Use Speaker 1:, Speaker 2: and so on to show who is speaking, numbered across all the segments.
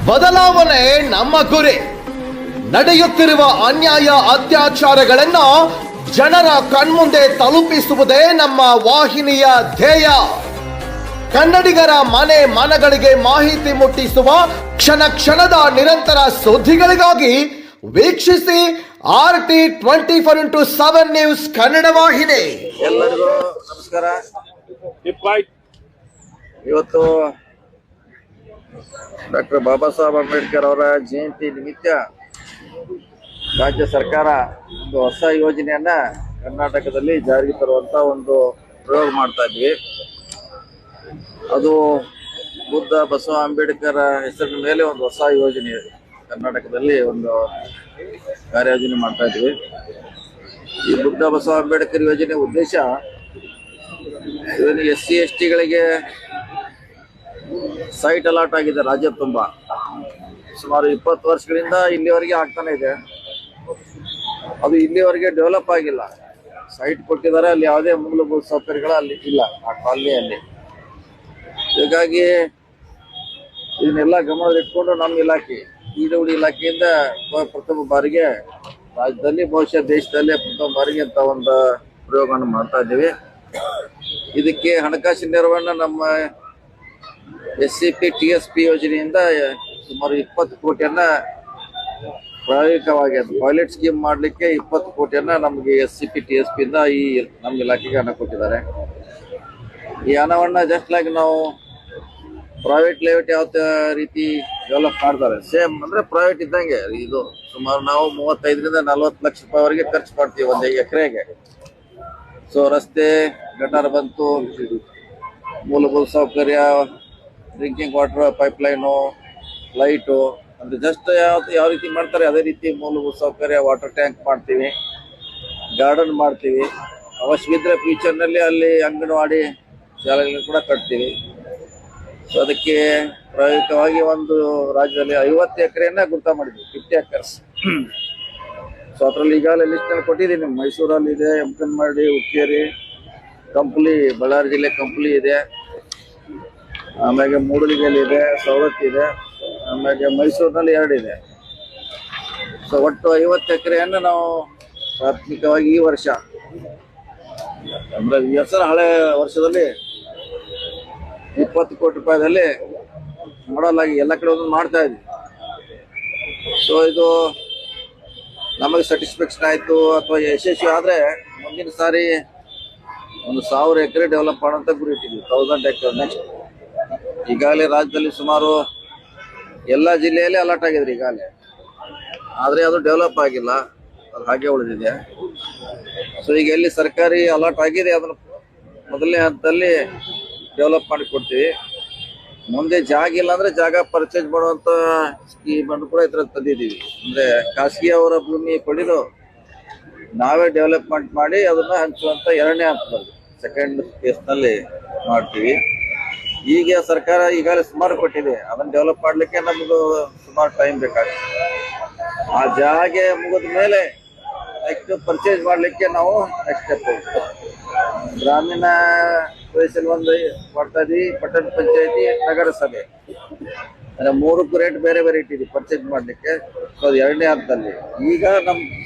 Speaker 1: ಬದಲಾವಣೆ ನಮ್ಮ ಗುರಿ. ನಡೆಯುತ್ತಿರುವ ಅನ್ಯಾಯ ಅತ್ಯಾಚಾರಗಳನ್ನು ಜನರ ಕಣ್ಮುಂದೆ ತಲುಪಿಸುವುದೇ ನಮ್ಮ ವಾಹಿನಿಯ ಧ್ಯೇಯ. ಕನ್ನಡಿಗರ ಮನೆ ಮನಗಳಿಗೆ ಮಾಹಿತಿ ಮುಟ್ಟಿಸುವ ಕ್ಷಣ ಕ್ಷಣದ ನಿರಂತರ ಸುದ್ದಿಗಳಿಗಾಗಿ ವೀಕ್ಷಿಸಿ RT24x7 ನ್ಯೂಸ್ ಕನ್ನಡ ವಾಹಿನಿ.
Speaker 2: ಎಲ್ಲರಿಗೂ ನಮಸ್ಕಾರ. ಇವತ್ತು ಡಾಕ್ಟರ್ ಬಾಬಾ ಸಾಹೇಬ್ ಅಂಬೇಡ್ಕರ್ ಅವರ ಜಯಂತಿ ನಿಮಿತ್ತ ರಾಜ್ಯ ಸರ್ಕಾರ ಒಂದು ಹೊಸ ಯೋಜನೆಯನ್ನ ಕರ್ನಾಟಕದಲ್ಲಿ ಜಾರಿಗೆ ತರುವಂತ ಒಂದು ಪ್ರಯೋಗ ಮಾಡ್ತಾ ಇದ್ವಿ. ಅದು ಬುದ್ಧ ಬಸವ ಅಂಬೇಡ್ಕರ್ ಹೆಸರಿನ ಮೇಲೆ ಒಂದು ಹೊಸ ಯೋಜನೆ ಕರ್ನಾಟಕದಲ್ಲಿ ಒಂದು ಕಾರ್ಯಯೋಜನೆ ಮಾಡ್ತಾ ಇದ್ವಿ. ಈ ಬುದ್ಧ ಬಸವ ಅಂಬೇಡ್ಕರ್ ಯೋಜನೆ ಉದ್ದೇಶ SC ST ಗಳಿಗೆ ಸೈಟ್ ಅಲಾಟ್ ಆಗಿದೆ ರಾಜ್ಯ ತುಂಬಾ. ಸುಮಾರು 20 ವರ್ಷಗಳಿಂದ ಇಲ್ಲಿವರೆಗೆ ಆಗ್ತಾನೆ ಇದೆ. ಅದು ಇಲ್ಲಿವರೆಗೆ ಡೆವಲಪ್ ಆಗಿಲ್ಲ. ಸೈಟ್ ಕೊಟ್ಟಿದ್ದಾರೆ, ಅಲ್ಲಿ ಯಾವುದೇ ಮೂಲಭೂತ ಸೌಕರ್ಯಗಳು ಅಲ್ಲಿ ಇಲ್ಲ ಆ ಕಾಲನಿಯಲ್ಲಿ. ಹೀಗಾಗಿ ಇದನ್ನೆಲ್ಲ ಗಮನದಲ್ಲಿಟ್ಕೊಂಡು ನಮ್ಮ ಇಲಾಖೆ PWD ಇಲಾಖೆಯಿಂದ ಪ್ರಥಮ ಬಾರಿಗೆ ರಾಜ್ಯದಲ್ಲಿ ಬಹುಶಃ ದೇಶದಲ್ಲೇ ಪ್ರಥಮ ಬಾರಿಗೆ ಅಂತ ಒಂದು ಪ್ರಯೋಗವನ್ನು ಮಾಡ್ತಾ ಇದ್ದೀವಿ. ಇದಕ್ಕೆ ಹಣಕಾಸಿನ ನೆರವನ್ನ ನಮ್ಮ SCP TSP ಯೋಜನೆಯಿಂದ ಸುಮಾರು 20 ಕೋಟಿಯನ್ನ ಪ್ರಾಯೋಗಿಕವಾಗಿ ಪೈಲಟ್ ಸ್ಕೀಮ್ ಮಾಡಲಿಕ್ಕೆ 20 ಕೋಟಿಯನ್ನ ನಮಗೆ SCP TSP ಇಂದ ಈ ನಮ್ಮ ಇಲಾಖೆಗೆ ಹಣ ಕೊಟ್ಟಿದ್ದಾರೆ. ಈ ಹಣವನ್ನ ಜಸ್ಟ್ ಲೈಕ್ ನಾವು ಪ್ರೈವೇಟ್ ಲೆವೆಟ್ ಯಾವ ರೀತಿ ಡೆವಲಪ್ ಮಾಡ್ತಾರೆ ಸೇಮ್ ಅಂದ್ರೆ ಪ್ರೈವೇಟ್ ಇದ್ದಂಗೆ ಇದು. ಸುಮಾರು ನಾವು 35ರಿಂದ 40 ಲಕ್ಷ ರೂಪಾಯಿವರೆಗೆ ಖರ್ಚು ಮಾಡ್ತೀವಿ ಒಂದು ಎಕರೆಗೆ. ಸೊ ರಸ್ತೆ, ಗಟಾರ ಬಂತು, ಮೂಲಭೂತ ಸೌಕರ್ಯ, ಡ್ರಿಂಕಿಂಗ್ ವಾಟರ್ ಪೈಪ್ಲೈನು, ಲೈಟು, ಅಂದ್ರೆ ಜಸ್ಟ್ ಯಾವ ರೀತಿ ಮಾಡ್ತಾರೆ ಅದೇ ರೀತಿ ಮೂಲಭೂತ ಸೌಕರ್ಯ, ವಾಟರ್ ಟ್ಯಾಂಕ್ ಮಾಡ್ತೀವಿ, ಗಾರ್ಡನ್ ಮಾಡ್ತೀವಿ. ಅವಶ್ಯವಿದ್ರೆ ಫ್ಯೂಚರ್ನಲ್ಲಿ ಅಲ್ಲಿ ಅಂಗನವಾಡಿ ಶಾಲೆಗಳನ್ನು ಕೂಡ ಕಟ್ತೀವಿ. ಸೊ ಅದಕ್ಕೆ ಪ್ರಾಯೋಗಿಕವಾಗಿ ಒಂದು ರಾಜ್ಯದಲ್ಲಿ 50 ಎಕರೆಯನ್ನ ಗುರ್ತ ಮಾಡಿದ್ವಿ, 50 acres. ಸೊ ಅದ್ರಲ್ಲಿ ಈಗಾಗಲೇ ಲಿಸ್ಟ್ ಅಲ್ಲಿ ಕೊಟ್ಟಿದ್ದೀನಿ. ಮೈಸೂರಲ್ಲಿ ಇದೆ, ಎಮ್ಕನ್ಮಡಿ, ಹುಕ್ಕೇರಿ, ಕಂಪ್ಲಿ, ಬಳ್ಳಾರಿ ಜಿಲ್ಲೆ ಕಂಪ್ಲಿ ಇದೆ, ಆಮೇಲೆ ಮೂಡಲಗಿಯಲ್ಲಿ ಇದೆ, ಸವದತ್ತಿ ಇದೆ, ಆಮೇಲೆ ಮೈಸೂರಿನಲ್ಲಿ 2 ಇದೆ. ಸೊ ಒಟ್ಟು 50 ಎಕರೆಯನ್ನು ನಾವು ಪ್ರಾಥಮಿಕವಾಗಿ ಈ ವರ್ಷ ಅಂದ್ರೆ ಈ ವರ್ಷ ಹಳೆ ವರ್ಷದಲ್ಲಿ 20 ಕೋಟಿ ರೂಪಾಯಿದಲ್ಲಿ ಮಾಡಲಾಗಿ ಎಲ್ಲ ಕಡೆ ಒಂದು ಮಾಡ್ತಾ ಇದ್ವಿ. ಸೊ ಇದು ನಮಗೆ ಸ್ಯಾಟಿಸ್ಫ್ಯಾಕ್ಷನ್ ಆಯ್ತು ಅಥವಾ ಯಶಸ್ವಿ ಆದ್ರೆ ಮುಂದಿನ ಸಾರಿ ಒಂದು 1000 ಎಕರೆ ಡೆವಲಪ್ ಮಾಡೋಂತ ಗುರಿ ಇಟ್ಟಿದ್ವಿ. 1000 ಎಕರೆ ನೆಕ್ಸ್ಟ್. ಈಗಾಗಲೇ ರಾಜ್ಯದಲ್ಲಿ ಸುಮಾರು ಎಲ್ಲ ಜಿಲ್ಲೆಯಲ್ಲಿ ಅಲರ್ಟ್ ಆಗಿದ್ರಿ ಈಗಾಗಲೇ, ಆದ್ರೆ ಅದು ಡೆವಲಪ್ ಆಗಿಲ್ಲ, ಅದು ಹಾಗೆ ಉಳಿದಿದೆ. ಸೊ ಈಗ ಎಲ್ಲಿ ಸರ್ಕಾರಿ ಅಲರ್ಟ್ ಆಗಿದೆ ಅದನ್ನು ಮೊದಲನೇ ಹಂತದಲ್ಲಿ ಡೆವಲಪ್ ಮಾಡಿ ಕೊಡ್ತೀವಿ. ಮುಂದೆ ಜಾಗ ಇಲ್ಲ ಅಂದ್ರೆ ಜಾಗ ಪರ್ಚೇಸ್ ಮಾಡುವಂತ ಸ್ಕೀಮ್ ಅನ್ನು ಕೂಡ ಇದ್ರ ತಂದಿದ್ದೀವಿ. ಅಂದ್ರೆ ಖಾಸಗಿ ಅವರ ಭೂಮಿ ಪಡೆದು ನಾವೇ ಡೆವಲಪ್ಮೆಂಟ್ ಮಾಡಿ ಅದನ್ನ ಹಂಚುವಂತ 2ನೇ ಹಂತದಲ್ಲಿ ಸೆಕೆಂಡ್ ಫೇಸ್ ನಲ್ಲಿ ಮಾಡ್ತೀವಿ. ಈಗ ಸರ್ಕಾರ ಈಗಾಗಲೇ ಸುಮಾರು ಕೊಟ್ಟಿದೆ, ಅದನ್ನ ಡೆವಲಪ್ ಮಾಡ್ಲಿಕ್ಕೆ ನಮಗೂ ಸುಮಾರು ಟೈಮ್ ಬೇಕಾಗುತ್ತೆ. ಆ ಜಾಗೆ ಮುಗಿದ ಮೇಲೆ ನೆಕ್ಸ್ಟ್ ಪರ್ಚೇಸ್ ಮಾಡ್ಲಿಕ್ಕೆ ನಾವು ನೆಕ್ಸ್ಟ್ ಸ್ಟೆಪ್ ಹೋಗ್ತೀವಿ. ಗ್ರಾಮೀಣ ಪ್ರದೇಶದಲ್ಲಿ ಒಂದು ಮಾಡ್ತಾ ಇದೀವಿ, ಪಟ್ಟಣ ಪಂಚಾಯತಿ, ನಗರಸಭೆ, ಅಂದ್ರೆ 3ಕ್ಕೂ ರೇಟ್ ಬೇರೆ ಬೇರೆ ಇಟ್ಟಿದ್ವಿ ಪರ್ಚೇಸ್ ಮಾಡ್ಲಿಕ್ಕೆ. ಸೊ ಅದು 2ನೇ ಹಂತದಲ್ಲಿ. ಈಗ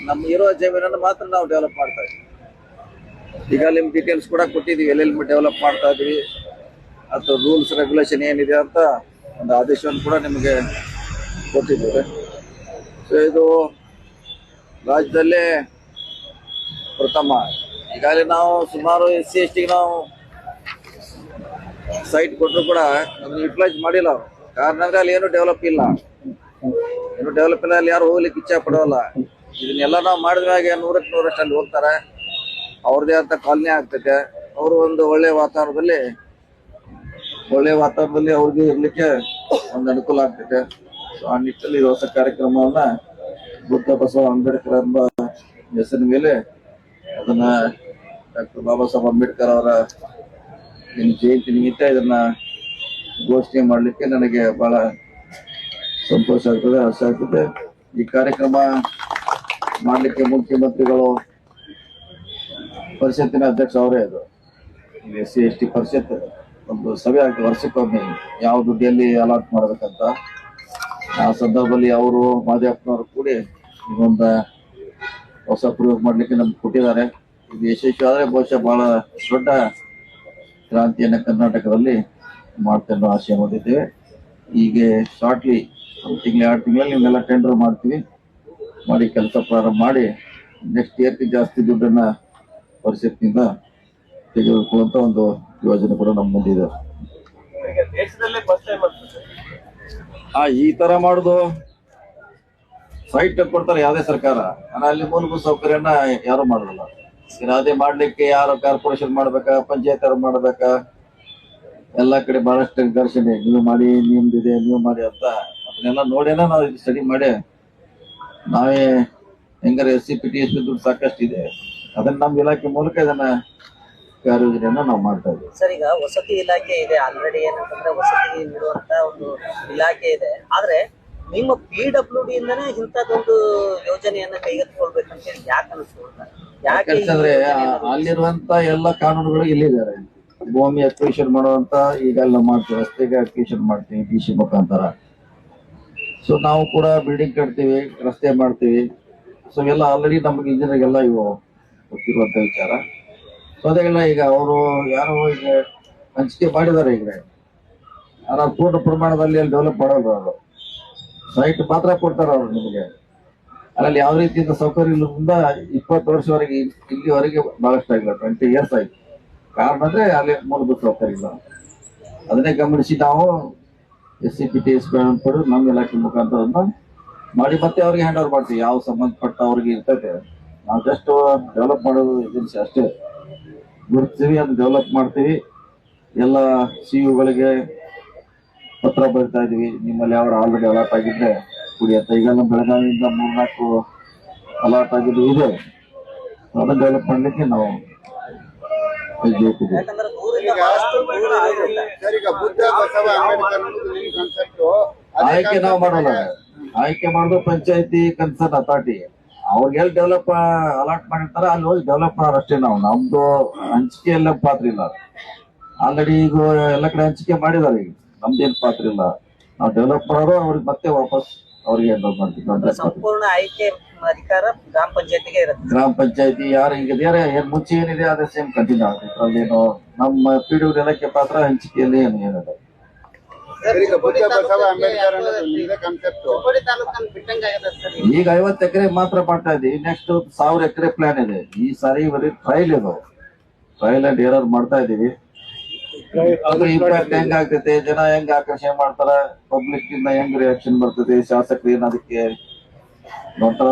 Speaker 2: ನಮ್ಮ ಇರೋ ಜಮೀನನ್ನು ಮಾತ್ರ ನಾವು ಡೆವಲಪ್ ಮಾಡ್ತಾ ಇದ್ವಿ. ಈಗ ನಿಮ್ ಡೀಟೇಲ್ಸ್ ಕೂಡ ಕೊಟ್ಟಿದೀವಿ, ಎಲ್ಲೆಲ್ಲಿ ಡೆವಲಪ್ ಮಾಡ್ತಾ ಇದೀವಿ ಅಥವಾ ರೂಲ್ಸ್ ರೆಗ್ಯುಲೇಷನ್ ಏನಿದೆ ಅಂತ ಒಂದು ಆದೇಶವನ್ನು ಕೂಡ ನಿಮಗೆ ಕೊಟ್ಟಿದ್ದೇವೆ. ಸೊ ಇದು ರಾಜ್ಯದಲ್ಲೇ ಪ್ರಥಮ. ಈಗಾಗಲೇ ನಾವು ಸುಮಾರು SC ST ನಾವು ಸೈಟ್ ಕೊಟ್ಟರು ಕೂಡ ಅದನ್ನು ಯುಟಿಲೈಸ್ ಮಾಡಿಲ್ಲ. ಕಾರಣ ಅಂದ್ರೆ ಅಲ್ಲಿ ಏನು ಡೆವಲಪ್ ಇಲ್ಲ, ಅಲ್ಲಿ ಯಾರು ಹೋಗ್ಲಿಕ್ಕೆ ಇಚ್ಛೆ ಪಡೋಲ್ಲ. ಇದನ್ನೆಲ್ಲ ನಾವು ಮಾಡಿದ್ಮ್ಯಾಗೆ 100ಕ್ಕೆ 100 ಅಲ್ಲಿ ಹೋಗ್ತಾರೆ. ಅವ್ರದೇ ಅಂತ ಕಾಲನಿ ಆಗ್ತೈತೆ. ಅವರು ಒಂದು ಒಳ್ಳೆ ವಾತಾವರಣದಲ್ಲಿ ಅವ್ರಿಗೆ ಇರ್ಲಿಕ್ಕೆ ಒಂದು ಅನುಕೂಲ ಆಗ್ತೈತೆ. ಸೊ ಆ ನಿಟ್ಟಿನಲ್ಲಿ ಹೊಸ ಕಾರ್ಯಕ್ರಮವನ್ನ ಬುದ್ಧ ಬಸವ ಅಂಬೇಡ್ಕರ್ ಎಂಬ ಹೆಸರಿನ ಮೇಲೆ ಅದನ್ನ ಡಾಕ್ಟರ್ ಬಾಬಾ ಸಾಹೇಬ್ ಅಂಬೇಡ್ಕರ್ ಅವರ ಜಯಂತಿ ನಿಮಿತ್ತ ಇದನ್ನ ಘೋಷಣೆ ಮಾಡ್ಲಿಕ್ಕೆ ನನಗೆ ಬಹಳ ಸಂತೋಷ ಆಗ್ತದೆ, ಆಸೆ ಆಗ್ತದೆ. ಈ ಕಾರ್ಯಕ್ರಮ ಮಾಡ್ಲಿಕ್ಕೆ ಮುಖ್ಯಮಂತ್ರಿಗಳು ಪರಿಷತ್ತಿನ ಅಧ್ಯಕ್ಷ ಅವರೇ. ಅದು SC ST ಪರಿಷತ್ ಒಂದು ಸಭೆ ಆಗ್ತದೆ ವರ್ಷಕ್ಕೊಮ್ಮೆ, ಯಾವ ದುಡ್ಡಿಯಲ್ಲಿ ಅಲಾಟ್ ಮಾಡ್ಬೇಕಂತ. ಆ ಸಂದರ್ಭದಲ್ಲಿ ಅವರು ಮಾದೇವಪ್ಪನವರು ಕೂಡಿ ಇದೊಂದು ಹೊಸ ಪ್ರಯೋಗ ಮಾಡ್ಲಿಕ್ಕೆ ನಮ್ಗೆ ಕೊಟ್ಟಿದ್ದಾರೆ. ಇದು ಯಶಸ್ವಿ ಆದ್ರೆ ಬಹುಶಃ ಬಹಳ ದೊಡ್ಡ ಕ್ರಾಂತಿಯನ್ನ ಕರ್ನಾಟಕದಲ್ಲಿ ಮಾಡ್ತೇವೆ ಅನ್ನೋ ಆಶಯ ಹೊಂದಿದ್ದೇವೆ. ಈಗ ಶಾರ್ಟ್ಲಿ 1 ತಿಂಗಳು 2 ತಿಂಗಳಲ್ಲಿ ನಿಮ್ಗೆಲ್ಲ ಟೆಂಡರ್ ಮಾಡ್ತೀವಿ, ಮಾಡಿ ಕೆಲಸ ಪ್ರಾರಂಭ ಮಾಡಿ ನೆಕ್ಸ್ಟ್ ಇಯರ್ಗೆ ಜಾಸ್ತಿ ದುಡ್ಡನ್ನ ಪರಿಷತ್ನಿಂದ ತೆಗೆದುಕೊಳ್ಳುವಂತ ಒಂದು ಯೋಜನೆ ಕೂಡ ನಮ್ಮ ಮುಂದಿದೆ. ಈ ತರ ಮಾಡುದು ಸೈಟ್ ಕೊಡ್ತಾರೆ ಯಾವುದೇ ಸರ್ಕಾರ, ಅಲ್ಲಿ ಮೂಲಭೂತ ಸೌಕರ್ಯನ ಯಾರು ಮಾಡಲ್ಲ. ಅದೇ ಮಾಡ್ಲಿಕ್ಕೆ ಯಾರು ಕಾರ್ಪೊರೇಷನ್ ಮಾಡ್ಬೇಕಾ, ಪಂಚಾಯತ್ ಅವ್ರು ಮಾಡ್ಬೇಕಾ, ಎಲ್ಲಾ ಕಡೆ ಬಹಳಷ್ಟು ಘರ್ಷಣೆ, ನೀವು ಮಾಡಿ ನಿಮ್ದಿದೆ ನೀವು ಮಾಡಿ ಅಂತ ಅದನ್ನೆಲ್ಲ ನೋಡೇನ ನಾವು ಸ್ಟಡಿ ಮಾಡಿ ನಾವೇ ಹೆಂಗಾರೆ SCPTSP ದುಡ್ಡು ಸಾಕಷ್ಟು ಇದೆ, ಅದನ್ನ ನಮ್ಮ ಇಲಾಖೆ ಮೂಲಕ ಇದನ್ನ ಕಾರ್ಯಯೋಜನೆಯನ್ನ ನಾವು ಮಾಡ್ತಾ ಇದ್ದೀವಿ.
Speaker 3: ಸರ್, ಈಗ ವಸತಿ ಇಲಾಖೆ ಇದೆ, ಆಲ್ರೆಡಿ ಏನಂತಂದ್ರೆ ವಸತಿ ನೀಡುವಂತ ಒಂದು ಇಲಾಖೆ ಇದೆ. ಆದ್ರೆ ನಿಮ್ಮ PWD ಇಂದನೇ ಇಂಥದ್ದೊಂದು ಯೋಜನೆಯನ್ನ ಕೈಗೆತ್ತಿಕೊಳ್ಬೇಕಂತ ಹೇಳಿ ಯಾಕೆ ಅನಿಸ್ಕೊಳ್ತಾರೆ?
Speaker 2: ಯಾಕಂತಂದ್ರೆ ಅಲ್ಲಿರುವಂತ ಎಲ್ಲ ಕಾನೂನುಗಳು ಇಲ್ಲಿದ್ದಾರೆ. ಭೂಮಿ ಅಕ್ವಿಷನ್ ಮಾಡುವಂತ ಈಗೆಲ್ಲ ಮಾಡ್ತೀವಿ, ರಸ್ತೆಗೆ ಅಕ್ವಿಷನ್ ಮಾಡ್ತೀವಿ DC ಮುಖಾಂತರ. ಸೊ ನಾವು ಕೂಡ ಬಿಲ್ಡಿಂಗ್ ಕಟ್ತೀವಿ, ರಸ್ತೆ ಮಾಡ್ತೀವಿ. ಸೊ ಎಲ್ಲ ಆಲ್ರೆಡಿ ನಮ್ಗೆ ಇಂಜಿನಿಯರ್ಗೆಲ್ಲ ಇವು ಗೊತ್ತಿರುವಂತ ವಿಚಾರ. ಸೊ ಅದೆಲ್ಲ ಈಗ ಅವರು ಯಾರು ಈಗ ಹಂಚಿಕೆ ಮಾಡಿದ್ದಾರೆ, ಈಗ ಅದರ ಪೂರ್ಣ ಪ್ರಮಾಣದಲ್ಲಿ ಅಲ್ಲಿ ಡೆವಲಪ್ ಮಾಡೋದು, ಅವರು ಸೈಟ್ ಮಾತ್ರ ಕೊಡ್ತಾರೆ ಅವರು ನಿಮಗೆ. ಅದರಲ್ಲಿ ಯಾವ ರೀತಿಯಿಂದ ಸೌಕರ್ಯ ಇಲ್ಲದ್ರಿಂದ 20 ವರ್ಷವರೆಗೆ ಇಲ್ಲಿವರೆಗೆ ಬಹಳಷ್ಟು ಆಗಿಲ್ಲ, 20 years ಆಯ್ತು. ಕಾರಣ ಅಂದ್ರೆ ಅಲ್ಲಿ ಮೂಲಭೂತ ಸೌಕರ್ಯ ಇಲ್ಲ. ಅದನ್ನೇ ಗಮನಿಸಿ ನಾವು SCPTSP ಪಡೆದು ನಮ್ಮ ಇಲಾಖೆ ಮುಖಾಂತರ ಮಾಡಿ ಮತ್ತೆ ಅವ್ರಿಗೆ ಹ್ಯಾಂಡ್ ಓವರ್ ಮಾಡ್ತೀವಿ. ಯಾವ ಸಂಬಂಧಪಟ್ಟ ಅವ್ರಿಗೆ ಇರ್ತದೆ, ನಾವು ಜಸ್ಟ್ ಡೆವಲಪ್ ಮಾಡೋದು ಏಜೆನ್ಸಿ ಅಷ್ಟೇ ಗುರುತಿಸ್ತೀವಿ, ಅದು ಡೆವಲಪ್ ಮಾಡ್ತೀವಿ. ಎಲ್ಲ CUಗಳಿಗೆ ಪತ್ರ ಬರಿತಾ ಇದೀವಿ, ನಿಮ್ಮಲ್ಲಿ ಯಾವ ಆಲ್ರೆಡಿ ಅಲಾಟ್ ಆಗಿದ್ರೆ ಕುಡಿ ಅಂತ. ಈಗ ನಮ್ಮ ಬೆಳಗಾವಿಯಿಂದ 3-4 ಅಲಾಟ್ ಆಗಿದ್ದು ಇದೆ, ಅದನ್ನ ಡೆವಲಪ್ ಮಾಡ್ಲಿಕ್ಕೆ ನಾವು
Speaker 3: ಯಾಕಂದ್ರೆ ದೂರಿಂದ ಬಹಳಷ್ಟು ದೂರ ಆಗೋದಿಲ್ಲ.
Speaker 2: ಆಯ್ಕೆ ನಾವು ಮಾಡೋಲ್ಲ, ಆಯ್ಕೆ ಮಾಡೋದು ಪಂಚಾಯತಿ ಕನ್ಸರ್ನ್ ಅಥಾರಿಟಿ. ಅವ್ರಿಗೆ ಎಲ್ಲಿ ಡೆವಲಪ್ ಅಲಾಟ್ ಮಾಡಿರ್ತಾರ ಅಲ್ಲಿ ಹೋಗಿ ಡೆವಲಪ್ ಮಾಡೋರು ಅಷ್ಟೇ. ನಾವು ನಮ್ದು ಹಂಚಿಕೆ ಎಲ್ಲ ಪಾತ್ರ ಇಲ್ಲ. ಆಲ್ರೆಡಿ ಈಗ ಎಲ್ಲ ಕಡೆ ಹಂಚಿಕೆ ಮಾಡಿದಾರೆ, ಈಗ ನಮ್ದೇನ್ ಪಾತ್ರ ಇಲ್ಲ. ನಾವು ಡೆವಲಪ್ ಮಾಡೋರು ಅವ್ರಿಗೆ ಮತ್ತೆ ವಾಪಸ್ ಅವ್ರಿಗೆ ಹ್ಯಾಂಡ್ ಮಾಡ್ತೀವಿ.
Speaker 3: ಸಂಪೂರ್ಣ ಆಯ್ಕೆ ಅಧಿಕಾರ ಗ್ರಾಮ ಪಂಚಾಯತಿಗೆ ಇರುತ್ತೆ.
Speaker 2: ಗ್ರಾಮ ಪಂಚಾಯತಿ ಯಾರು ಈಗ ಏನ್ ಮುಂಚೆ ಏನಿದೆ ಅದೇ ಸೇಮ್ ಕಂಟಿನ್ಯೂ ಆಗುತ್ತೆ. ಇದ್ರಲ್ಲೇನು ನಮ್ಮ PWD ಇಲಾಖೆ ಪಾತ್ರ ಹಂಚಿಕೆಯಲ್ಲಿ ಏನಿದೆ. ಈಗ 50 ಎಕರೆ ಮಾತ್ರ ಮಾಡ್ತಾ ಇದೀವಿ, ನೆಕ್ಸ್ಟ್ 1000 ಎಕರೆ ಪ್ಲಾನ್ ಇದೆ. ಈ ಸಾರಿ ಬರೀ ಟ್ರಯಲ್ ಇದು, ಟ್ರಯಲ್ ಅಂಡ್ ಎರರ್ ಮಾಡ್ತಾ ಇದೀವಿ. ಅದು ಇಂಪ್ಯಾಕ್ಟ್ ಹೆಂಗ್ ಆಗ್ತೈತೆ, ಜನ ಹೆಂಗ್ ಆಕರ್ಷಣೆ ಮಾಡ್ತಾರ, ಪಬ್ಲಿಕ್ ಇಂದ ಹೆಂಗ್ ರಿಯಾಕ್ಷನ್ ಬರ್ತದೆ, ಶಾಸಕರು ಏನ್ ಅದಕ್ಕೆ